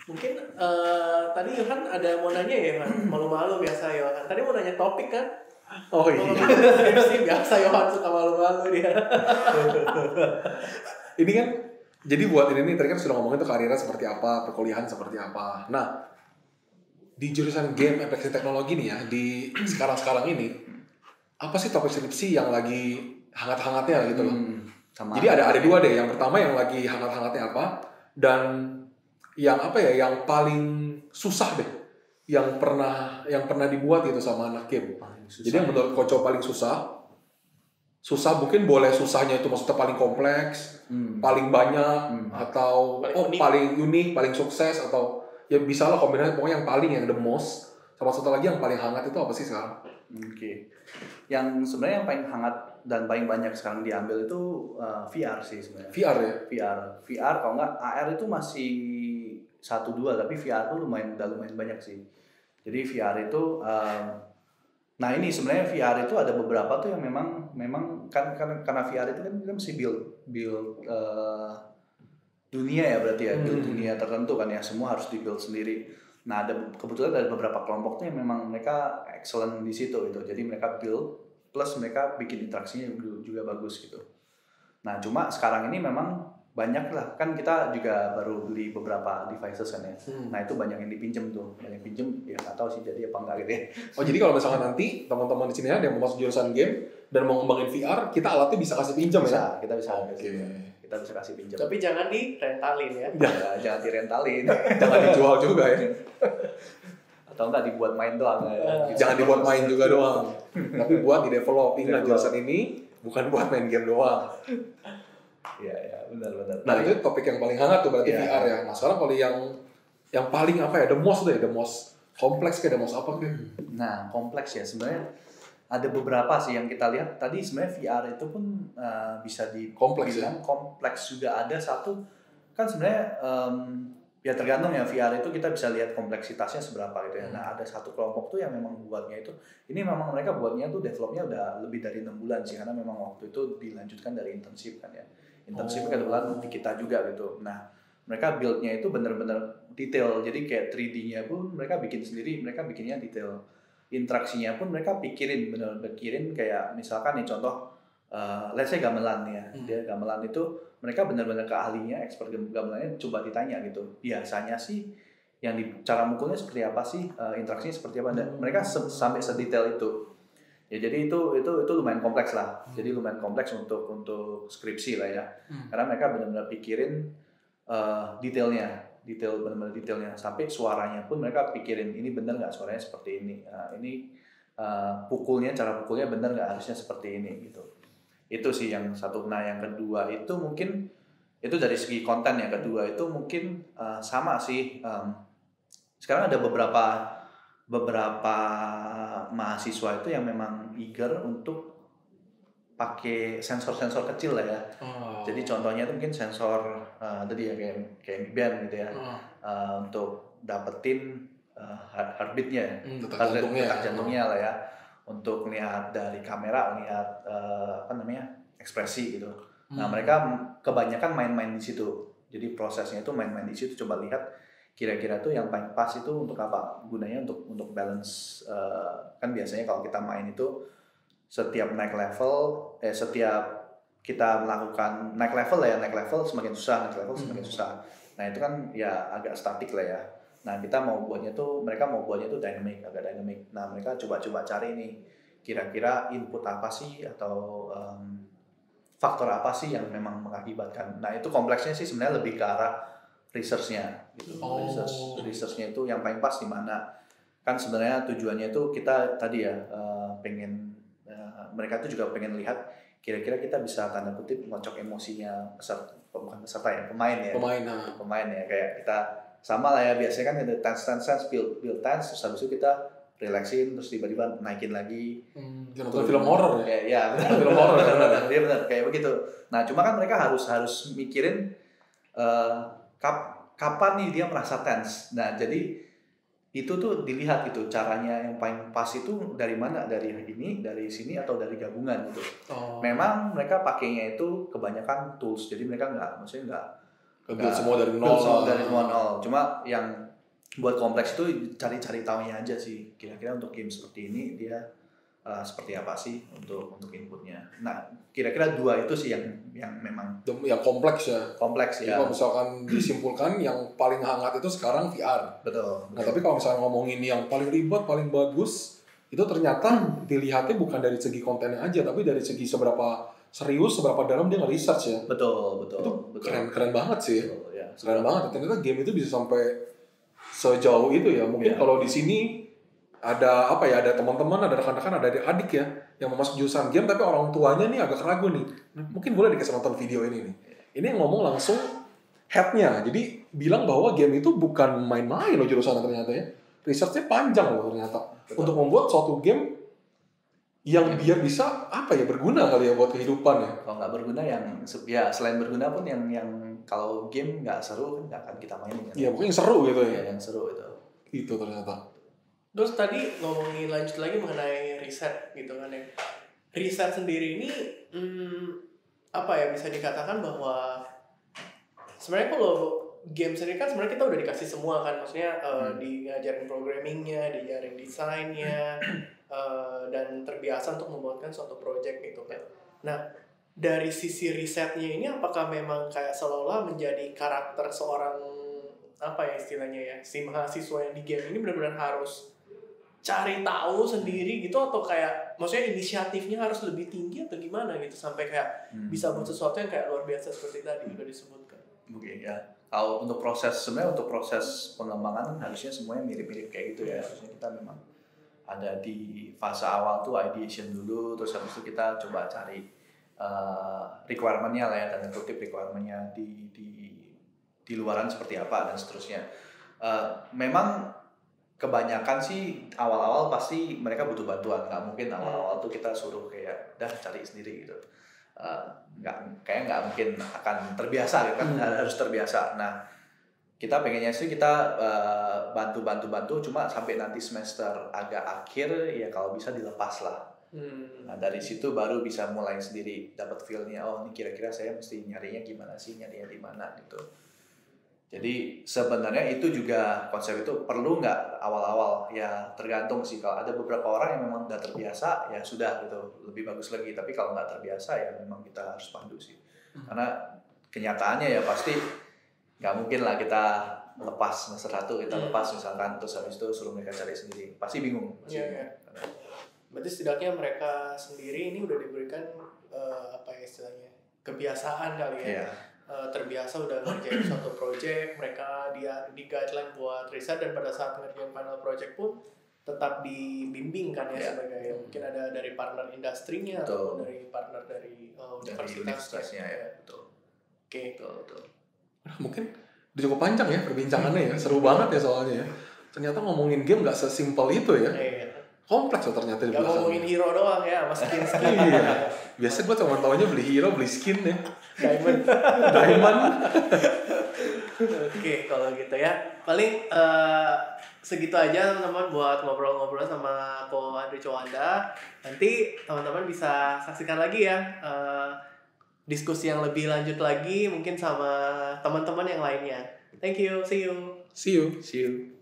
Mungkin tadi Yohan ada mau nanya ya Yohan, malu-malu biasa Yohan. Tadi mau nanya topik kan? Oh iya. Skripsi biasa Yohan suka malu-malu dia. Ini kan jadi buat ini nih tadi kan sudah ngomongin tuh karirnya seperti apa, perkuliahan seperti apa. Nah, di jurusan game aplikasi teknologi nih ya, di sekarang ini apa sih topik skripsi yang lagi hangat-hangatnya gitu loh. Jadi ada dua deh. Yang pertama yang lagi hangat-hangatnya apa, dan yang apa ya, yang paling susah deh, yang pernah dibuat gitu sama anak game. Jadi yang menurut Koco paling susah mungkin boleh susahnya itu maksudnya paling kompleks, paling banyak, atau paling unik, paling sukses, atau ya bisa lah kombinasi, pokoknya yang paling, yang the most, sama satu lagi yang paling hangat itu apa sih sekarang? Oke. Yang sebenarnya yang paling hangat dan paling banyak sekarang diambil itu VR sih sebenarnya. VR ya? VR kalau nggak AR itu masih 1-2, tapi VR tuh udah lumayan banyak sih. Jadi VR itu nah ini sebenarnya VR itu ada beberapa tuh yang memang kan karena VR itu kan kita mesti build dunia ya berarti ya, build dunia tertentu kan ya, semua harus di-build sendiri. Nah, kebetulan ada beberapa kelompok tuh yang memang mereka excellent di situ gitu. Jadi mereka build plus mereka bikin interaksinya juga bagus gitu. Nah, cuma sekarang ini memang banyak lah, kan kita juga baru beli beberapa devices kan ya. Nah, itu banyak yang dipinjem tuh. Banyak pinjem ya nggak tahu sih jadi apa enggak gitu ya. Oh, jadi kalau misalkan nanti teman-teman di sini ada yang mau masuk jurusan game dan mau ngembangin VR, kita alatnya bisa kasih pinjam ya? Kita bisa. Oke. Kita bisa kasih pinjam. Tapi jangan direntalin ya. Jangan direntalin. Jangan dijual juga ya. Atau enggak dibuat main doang ya. Jangan dibuat main juga doang. Tapi buat di developing lah jurusan ini, bukan buat main game doang. Iya, benar. Nah, itu topik yang paling hangat tuh berarti VR ya. Nah, sekarang kalau yang paling apa ya, the most kompleks kayak the most apa kayak? Nah, kompleks ya sebenarnya ada beberapa sih yang kita lihat tadi. Sebenarnya VR itu pun bisa dibilang kompleks juga. Ada satu kan sebenarnya ya tergantung ya, VR itu kita bisa lihat kompleksitasnya seberapa gitu ya. Nah, ada satu kelompok tuh yang memang buatnya itu, ini memang mereka buatnya tuh developnya udah lebih dari 6 bulan sih, karena memang waktu itu dilanjutkan dari internship kan ya. Internship kebetulan di kita juga gitu. Nah, mereka build-nya itu benar-benar detail. Jadi kayak 3D-nya pun mereka bikin sendiri, mereka bikinnya detail. Interaksinya pun mereka pikirin kayak misalkan nih contoh let's say gamelan ya. Dia gamelan itu mereka benar-benar keahlinya, expert gamelannya, coba ditanya gitu. Biasanya sih yang cara mukulnya seperti apa sih, interaksinya seperti apa, dan mereka sampai sedetail itu. Ya jadi itu lumayan kompleks lah. Jadi lumayan kompleks untuk skripsi lah ya. Karena mereka benar-benar pikirin benar-benar detailnya, sampai suaranya pun mereka pikirin ini benar nggak suaranya seperti ini. Ini cara pukulnya benar nggak, harusnya seperti ini gitu. Itu sih yang satu. Nah, yang kedua itu mungkin itu dari segi konten. Yang kedua itu mungkin sama sih. Sekarang ada beberapa mahasiswa itu yang memang eager untuk pakai sensor-sensor kecil lah ya. Jadi contohnya itu mungkin sensor tadi ya kayak band gitu ya, untuk dapetin heartbeatnya, detak jantungnya lah ya, untuk lihat dari kamera, lihat ekspresi gitu. Nah, mereka kebanyakan main-main di situ. Jadi prosesnya itu main-main di situ, coba lihat kira-kira tuh yang paling pas itu untuk apa gunanya, untuk balance. Kan biasanya kalau kita main itu setiap naik level, setiap kita melakukan naik level semakin susah, Nah, itu kan ya agak statik lah ya. Nah, mereka mau buatnya tuh agak dynamic. Nah, mereka coba cari nih kira-kira input apa sih atau faktor apa sih yang memang mengakibatkan. Nah, itu kompleksnya sih sebenarnya lebih ke arah research-nya gitu. Research-nya itu yang paling pas di mana. Kan sebenarnya tujuannya itu kita tadi ya pengen mereka tuh juga pengen lihat kira-kira kita bisa tanda kutip ngocok emosinya pemain ya, kayak kita sama lah ya, biasanya kan ada tense build tense, terus habis itu kita relaxin, terus tiba-tiba naikin lagi. Film horor ya? Ya benar, film horor. Dia benar kayak begitu. Nah, cuma kan mereka harus mikirin kapan nih dia merasa tense. Nah, jadi itu tuh dilihat gitu caranya yang paling pas itu dari mana, dari sini atau dari gabungan gitu. Memang mereka pakainya itu kebanyakan tools, jadi mereka nggak build semua dari nol. Build semua dari nol. Cuma yang buat kompleks itu cari-cari tahunya aja sih. Kira-kira untuk game seperti ini dia seperti apa sih untuk inputnya. Nah, kira-kira 2 itu sih yang memang yang kompleks ya. Kompleks ya. Kalau misalkan disimpulkan yang paling hangat itu sekarang VR. Betul. Nah, tapi kalau misalnya ngomongin yang paling ribet, paling bagus, itu ternyata dilihatnya bukan dari segi kontennya aja, tapi dari segi seberapa serius, seberapa dalam dia nge-research ya. Betul. Itu keren banget sih. Betul, ya. Keren banget. Ternyata game itu bisa sampai sejauh itu ya. Mungkin kalau di sini ada ada teman-teman, ada rekan-rekan, ada adik-adik ya yang mau masuk jurusan game tapi orang tuanya nih agak ragu nih. Mungkin boleh dikasih nonton video ini nih. Ini yang ngomong langsung headnya. Jadi bilang bahwa game itu bukan main-main loh jurusan ternyata ya. Researchnya panjang loh ternyata. Betul. Untuk membuat suatu game yang biar bisa berguna kali ya buat kehidupan ya. Kalau nggak berguna ya selain berguna pun yang kalau game nggak seru nggak akan kita mainin. Iya, pokoknya yang seru gitu ya. Iya, yang seru itu. Itu ternyata. Terus tadi ngomongin lanjut lagi mengenai riset gitu kan ya. Riset sendiri ini bisa dikatakan bahwa sebenarnya kalau game sendiri kan sebenarnya kita udah dikasih semua kan, maksudnya diajarin programmingnya, diajarin desainnya, dan terbiasa untuk membuatkan suatu project gitu kan. Nah, dari sisi risetnya ini apakah memang kayak seolah-olah menjadi karakter seorang istilahnya ya, si mahasiswa yang di game ini benar-benar harus cari tahu sendiri gitu, atau kayak maksudnya inisiatifnya harus lebih tinggi atau gimana gitu sampai kayak bisa buat sesuatu yang kayak luar biasa seperti tadi udah disebutkan. Mungkin ya. Kalau untuk proses pengembangan harusnya semuanya mirip-mirip kayak gitu ya. Harusnya kita memang ada di fase awal tuh ideation dulu, terus habis itu kita coba cari requirement-nya lah ya, tanda kutip requirement-nya di luaran seperti apa dan seterusnya. Memang kebanyakan sih awal-awal pasti mereka butuh bantuan, nggak mungkin awal-awal tuh kita suruh kayak cari sendiri gitu. Nggak mungkin akan terbiasa kan, harus terbiasa. Nah, kita pengennya sih kita bantu, cuma sampai nanti semester agak akhir ya kalau bisa dilepas lah. Nah, dari situ baru bisa mulai sendiri dapat feel-nya, ini kira-kira saya mesti nyarinya gimana sih, nyarinya di mana gitu. Jadi sebenarnya itu juga konsep itu perlu nggak awal-awal ya, tergantung sih. Kalau ada beberapa orang yang memang udah terbiasa ya sudah gitu, lebih bagus lagi. Tapi kalau nggak terbiasa ya memang kita harus pandu sih. Karena kenyataannya ya pasti nggak mungkin lah kita lepas semester 1 kita lepas misalkan terus habis itu suruh mereka cari sendiri, pasti bingung. Iya. Berarti setidaknya mereka sendiri ini udah diberikan istilahnya kebiasaan kali ya. Yeah. Terbiasa udah ngerjain suatu project, mereka di guideline buat riset, dan pada saat ngerjain final project pun tetap dibimbing kan ya, sebagai mungkin ada dari partner industrinya atau dari partner dari universitasnya ya. Betul. Oke. Betul. Mungkin cukup panjang ya perbincangannya ya, seru banget ya soalnya ya. Ternyata ngomongin game nggak sesimpel itu ya. Iya. Kompleks loh ternyata di belakang. Gak ngomongin hero doang ya, sama skin. Iya. Biasa gue cuma taunya beli hero, beli skin ya. Diamond. Oke, kalau gitu ya. Paling segitu aja teman-teman buat ngobrol-ngobrol sama Ko Andri Cowanda. Nanti teman-teman bisa saksikan lagi ya diskusi yang lebih lanjut lagi mungkin sama teman-teman yang lainnya. Thank you, see you. See you. See you.